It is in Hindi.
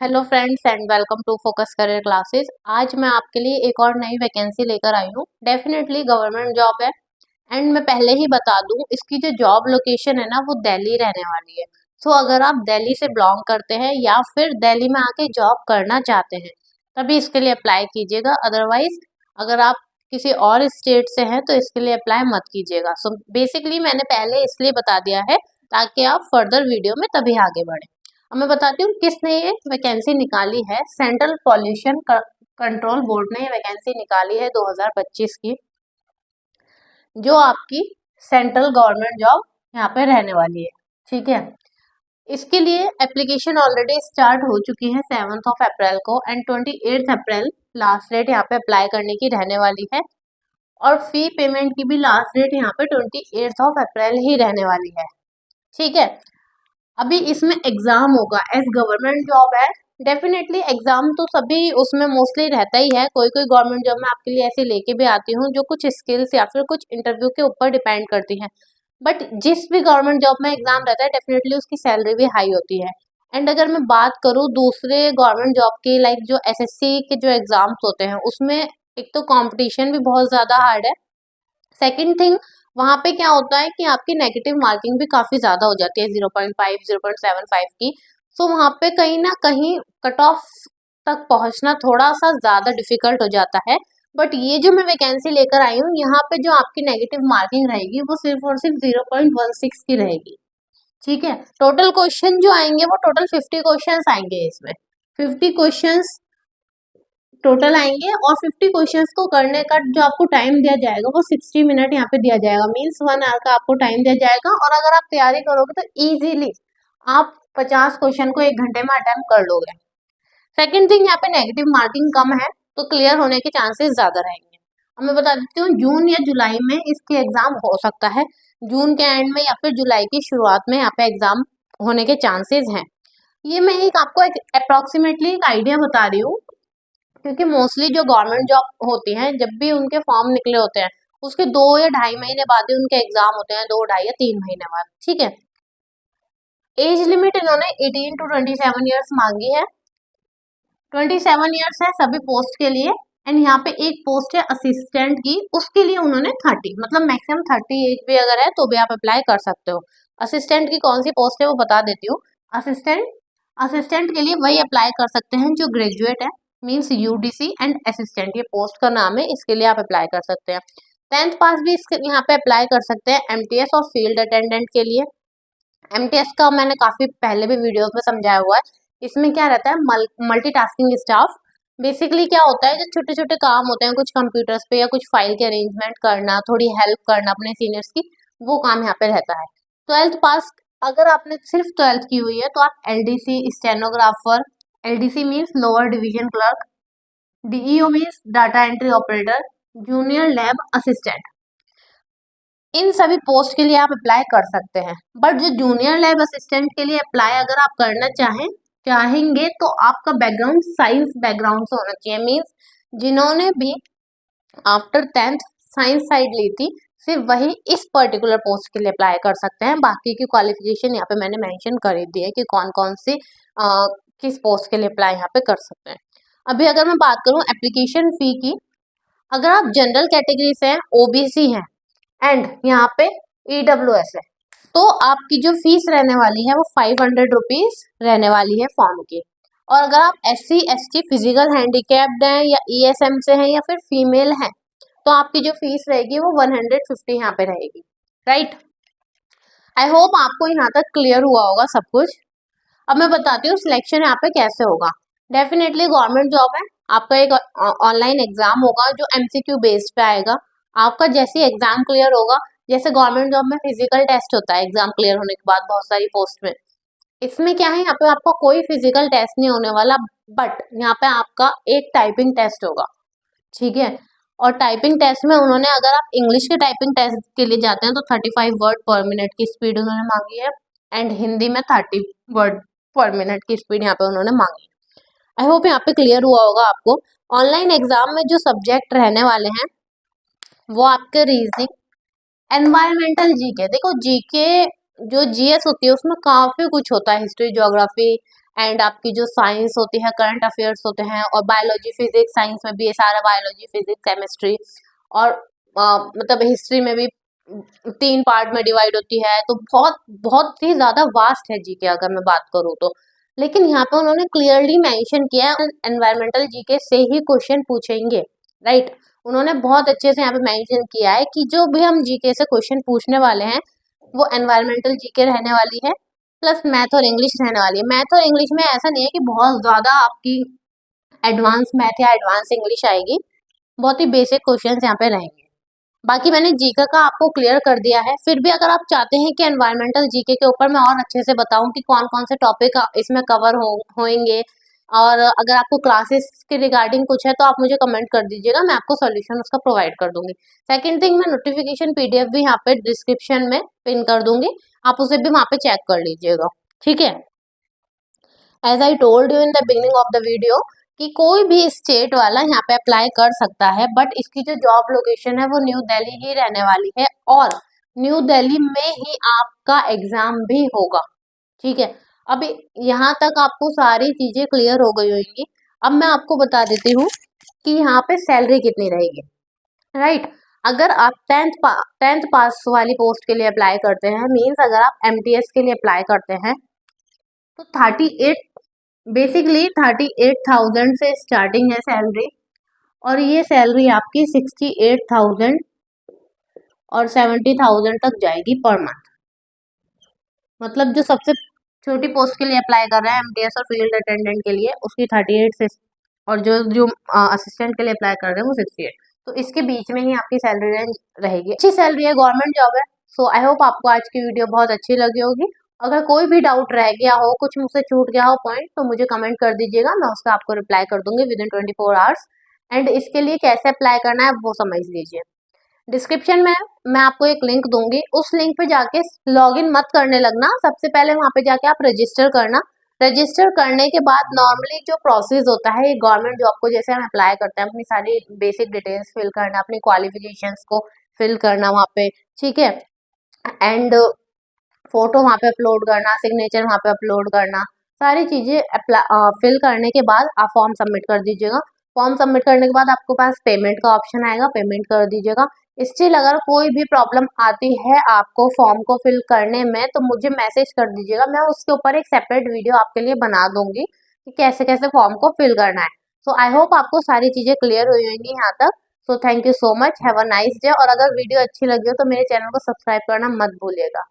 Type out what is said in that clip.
Hello friends and welcome to Focus Career Classes. आज मैं आपके लिए एक और नई वैकेंसी लेकर आई हूँ। डेफिनेटली गवर्नमेंट जॉब है एंड मैं पहले ही बता दूँ इसकी जो जॉब लोकेशन है ना वो दिल्ली रहने वाली है। सो अगर आप दिल्ली से बिलोंग करते हैं या फिर दिल्ली में आके जॉब करना चाहते हैं तभी इसके लिए अप्लाई कीजिएगा। अदरवाइज अगर आप किसी और स्टेट से हैं तो इसके लिए अप्लाई मत कीजिएगा। सो बेसिकली मैंने पहले इसलिए बता दिया है ताकि आप फर्दर वीडियो में तभी आगे बढ़ें। अब मैं बताती हूँ किसने ये वैकेंसी निकाली है। सेंट्रल पॉल्यूशन कंट्रोल बोर्ड ने ये वैकेंसी निकाली है 2025 की, जो आपकी सेंट्रल गवर्नमेंट जॉब यहाँ पे रहने वाली है। ठीक है, इसके लिए एप्लीकेशन ऑलरेडी स्टार्ट हो चुकी है 7 अप्रैल को एंड 28 अप्रैल लास्ट डेट यहाँ पे अप्लाई करने की रहने वाली है। और फी पेमेंट की भी लास्ट डेट यहाँ पे 28 अप्रैल ही रहने वाली है। ठीक है, अभी इसमें एग्जाम होगा। एज गवर्नमेंट जॉब है, डेफिनेटली एग्जाम तो सभी उसमें मोस्टली रहता ही है। कोई कोई गवर्नमेंट जॉब मैं आपके लिए ऐसे लेके भी आती हूँ जो कुछ स्किल्स या फिर कुछ इंटरव्यू के ऊपर डिपेंड करती हैं। बट जिस भी गवर्नमेंट जॉब में एग्जाम रहता है डेफिनेटली उसकी सैलरी भी हाई होती है। एंड अगर मैं बात करूँ दूसरे गवर्नमेंट जॉब की, लाइक जो एसएससी के जो एग्जाम्स होते हैं उसमें एक तो कंपटीशन भी बहुत ज़्यादा हार्ड है। सेकेंड थिंग, वहाँ पे क्या होता है कि आपकी नेगेटिव मार्किंग भी काफ़ी ज़्यादा हो जाती है 0.5 0.75 की। सो वहाँ पे कहीं ना कहीं कट ऑफ तक पहुँचना थोड़ा सा ज़्यादा डिफिकल्ट हो जाता है। बट ये जो मैं वैकेंसी लेकर आई हूँ यहाँ पे जो आपकी नेगेटिव मार्किंग रहेगी वो सिर्फ और सिर्फ 0.16 की रहेगी। ठीक है, टोटल क्वेश्चन जो आएंगे वो टोटल 50 क्वेश्चंस आएंगे। इसमें 50 क्वेश्चंस टोटल आएंगे और 50 क्वेश्चंस को करने का जो आपको टाइम दिया जाएगा वो 60 मिनट यहाँ पे दिया जाएगा। मीन्स 1 आवर का आपको टाइम दिया जाएगा और अगर आप तैयारी करोगे तो इजीली आप 50 क्वेश्चन को 1 घंटे में अटेम्प्ट कर लोगे। सेकेंड थिंग, यहाँ पे नेगेटिव मार्किंग कम है तो क्लियर होने के चांसेस ज्यादा रहेंगे। अब मैं बता देती हूँ जून या जुलाई में इसके एग्जाम हो सकता है। जून के एंड में या फिर जुलाई की शुरुआत में यहाँ पे एग्जाम होने के चांसेस हैं। ये मैं एक आपको अप्रोक्सीमेटली एक आइडिया बता रही हूँ क्योंकि मोस्टली जो गवर्नमेंट जॉब होती हैं जब भी उनके फॉर्म निकले होते हैं उसके 2 या ढाई महीने बाद ही उनके एग्जाम होते हैं, 2 ढाई या 3 महीने बाद। ठीक है, एज लिमिट इन्होंने 18 to 27 ईयर्स मांगी है। 27 ईयर्स है सभी पोस्ट के लिए। एंड यहाँ पे एक पोस्ट है असिस्टेंट की, उसके लिए उन्होंने 30 मतलब मैक्सिमम 30 एज भी अगर है तो भी आप अप्लाई कर सकते हो। असिस्टेंट की कौन सी पोस्ट है वो बता देती हूँ। असिस्टेंट असिस्टेंट के लिए वही अप्लाई कर सकते हैं जो ग्रेजुएट है, मीन्स यूडीसी एंड असिस्टेंट ये पोस्ट का नाम है, इसके लिए आप अप्लाई कर सकते हैं। 10th पास भी इसके यहाँ पे अप्लाई कर सकते हैं। एमटीएस और फील्ड अटेंडेंट के लिए, एमटीएस का मैंने काफी पहले भी वीडियो में समझाया हुआ है। इसमें क्या रहता है, मल्टीटास्किंग स्टाफ। बेसिकली क्या होता है, जो छोटे छोटे काम होते हैं कुछ कंप्यूटर्स पे या कुछ फाइल के अरेंजमेंट करना, थोड़ी हेल्प करना अपने सीनियर्स की, वो काम यहाँ पे रहता है। 12th पास अगर आपने सिर्फ 12th की हुई है तो आप LDC stenographer, LDC means lower division clerk, DEO means data entry operator, junior lab assistant, इन सभी पोस्ट के लिए आप अप्लाई कर सकते हैं। बट जो जूनियर लैब असिस्टेंट के लिए अप्लाई अगर आप करना चाहेंगे तो आपका बैकग्राउंड साइंस बैकग्राउंड से होना चाहिए। मीन्स जिन्होंने भी आफ्टर 10th साइंस साइड ली थी सिर्फ वही इस पर्टिकुलर पोस्ट के लिए अप्लाई कर सकते हैं। बाकी की क्वालिफिकेशन यहाँ पे मैंने मेंशन कर ही दी है कि कौन कौन सी किस पोस्ट के लिए अप्लाई यहाँ पे कर सकते हैं। अभी अगर मैं बात करूँ एप्लीकेशन फी की, अगर आप जनरल कैटेगरी से हैं, ओबीसी हैं एंड यहाँ पे ईडब्ल्यूएस है तो आपकी जो फीस रहने वाली है वो 500 रुपीज रहने वाली है फॉर्म की। और अगर आप SC ST फिजिकल हैंडीकैप्ड हैं या ESM से हैं या फिर फीमेल हैं तो आपकी जो फीस रहेगी वो 150 यहाँ पे रहेगी। राइट, आई होप आपको यहाँ तक क्लियर हुआ होगा सब कुछ। अब मैं बताती हूँ सिलेक्शन यहाँ पे कैसे होगा। डेफिनेटली गवर्नमेंट जॉब है, आपका एक ऑनलाइन एग्जाम होगा जो MCQ बेस्ड पे आएगा। आपका जैसे एग्जाम क्लियर होगा, जैसे गवर्नमेंट जॉब में फिजिकल टेस्ट होता है एग्जाम क्लियर होने के बाद बहुत सारी पोस्ट में, इसमें क्या है यहाँ पे आपका कोई फिजिकल टेस्ट नहीं होने वाला। बट यहाँ पे आपका एक टाइपिंग टेस्ट होगा। ठीक है, और टाइपिंग टेस्ट में उन्होंने, अगर आप इंग्लिश के टाइपिंग टेस्ट के लिए जाते हैं तो 35 वर्ड पर मिनट की स्पीड उन्होंने मांगी है एंड हिंदी में 30 वर्ड पर मिनट की स्पीड यहाँ पे उन्होंने मांगी। आई होप यहाँ पे क्लियर हुआ होगा आपको। ऑनलाइन एग्जाम में जो सब्जेक्ट रहने वाले हैं वो आपके रीजनिंग, एनवायरमेंटल जीके। देखो जीके जो जीएस होती है उसमें काफी कुछ होता है, हिस्ट्री, ज्योग्राफी एंड आपकी जो साइंस होती है, करंट अफेयर्स होते हैं, और बायोलॉजी फिजिक्स, साइंस में भी ये सारा बायोलॉजी फिजिक्स केमिस्ट्री, और मतलब हिस्ट्री में भी 3 पार्ट में डिवाइड होती है। तो बहुत बहुत ही ज्यादा वास्ट है जीके अगर मैं बात करूँ तो। लेकिन यहाँ पे उन्होंने क्लियरली मेंशन किया है एनवायरमेंटल जीके से ही क्वेश्चन पूछेंगे, राइट। उन्होंने बहुत अच्छे से यहाँ पे मेंशन किया है कि जो भी हम जीके से क्वेश्चन पूछने वाले हैं वो एनवायरमेंटल जीके रहने वाली है, प्लस मैथ और इंग्लिश रहने वाली है। मैथ और इंग्लिश में ऐसा नहीं है कि बहुत ज्यादा आपकी एडवांस मैथ या एडवांस इंग्लिश आएगी, बहुत ही बेसिक क्वेश्चन यहाँ पे रहेंगे। बाकी मैंने जीके का आपको क्लियर कर दिया है। फिर भी अगर आप चाहते हैं कि एनवायरमेंटल जीके के ऊपर मैं और अच्छे से बताऊं कि कौन कौन से टॉपिक इसमें कवर होंगे, और अगर आपको क्लासेस के रिगार्डिंग कुछ है तो आप मुझे कमेंट कर दीजिएगा, मैं आपको सॉल्यूशन उसका प्रोवाइड कर दूंगी। सेकंड थिंग, मैं नोटिफिकेशन पीडीएफ भी यहाँ पे डिस्क्रिप्शन में पिन कर दूंगी, आप उसे भी वहाँ पे चेक कर लीजिएगा, ठीक है। As I told you in the beginning of the video कि कोई भी स्टेट वाला यहाँ पे अप्लाई कर सकता है, बट इसकी जो जॉब लोकेशन है वो न्यू दिल्ली ही रहने वाली है, और न्यू दिल्ली में ही आपका एग्जाम भी होगा, ठीक है। अभी यहाँ तक आपको सारी चीजें क्लियर हो गई होंगी। अब मैं आपको बता देती हूँ कि यहाँ पे सैलरी कितनी रहेगी, राइट। अगर आप टेंथ पास वाली पोस्ट के लिए अप्लाई करते हैं, मीन्स अगर आप एमटीएस के लिए अप्लाई करते हैं, तो 38 से स्टार्टिंग है सैलरी, और ये सैलरी आपकी 68,000 और 70,000 तक जाएगी पर मंथ। मतलब जो सबसे छोटी पोस्ट के लिए अप्लाई कर रहा है एमटीएस और फील्ड अटेंडेंट के लिए, उसकी 38 से, और जो जो असिस्टेंट के लिए अप्लाई कर रहे हैं वो 68। तो इसके बीच में ही आपकी सैलरी रेंज रहेगी। अच्छी सैलरी है, गवर्नमेंट जॉब है। सो आई होप आपको आज की वीडियो बहुत अच्छी लगी होगी। अगर कोई भी डाउट रह गया हो, कुछ मुझसे छूट गया हो पॉइंट, तो मुझे कमेंट कर दीजिएगा, मैं उसका आपको रिप्लाई कर दूंगी विद इन 24 आवर्स। एंड इसके लिए कैसे अप्लाई करना है वो समझ लीजिए। डिस्क्रिप्शन में मैं आपको एक लिंक दूंगी, उस लिंक पे जाके लॉगिन मत करने लगना, सबसे पहले वहां पे जाके आप रजिस्टर करना। रजिस्टर करने के बाद नॉर्मली जो प्रोसेस होता है, ये गवर्नमेंट जॉब को जैसे हम अप्लाई करते हैं, अपनी सारी बेसिक डिटेल्स फिल करना, अपनी क्वालिफिकेशंस को फिल करना वहाँ पे, ठीक है, एंड फोटो वहाँ पे अपलोड करना, सिग्नेचर वहाँ पे अपलोड करना, सारी चीजें फिल करने के बाद आप फॉर्म सबमिट कर दीजिएगा। फॉर्म सबमिट करने के बाद आपके पास पेमेंट का ऑप्शन आएगा, पेमेंट कर दीजिएगा। स्टिल अगर कोई भी प्रॉब्लम आती है आपको फॉर्म को फिल करने में, तो मुझे मैसेज कर दीजिएगा, मैं उसके ऊपर एक सेपरेट वीडियो आपके लिए बना दूंगी कि कैसे कैसे फॉर्म को फिल करना है। सो आई होप आपको सारी चीजें क्लियर हुई होंगी यहाँ तक। So thank you so much, have a nice day. और अगर वीडियो अच्छी लगी हो तो मेरे चैनल को सब्सक्राइब करना मत भूलिएगा।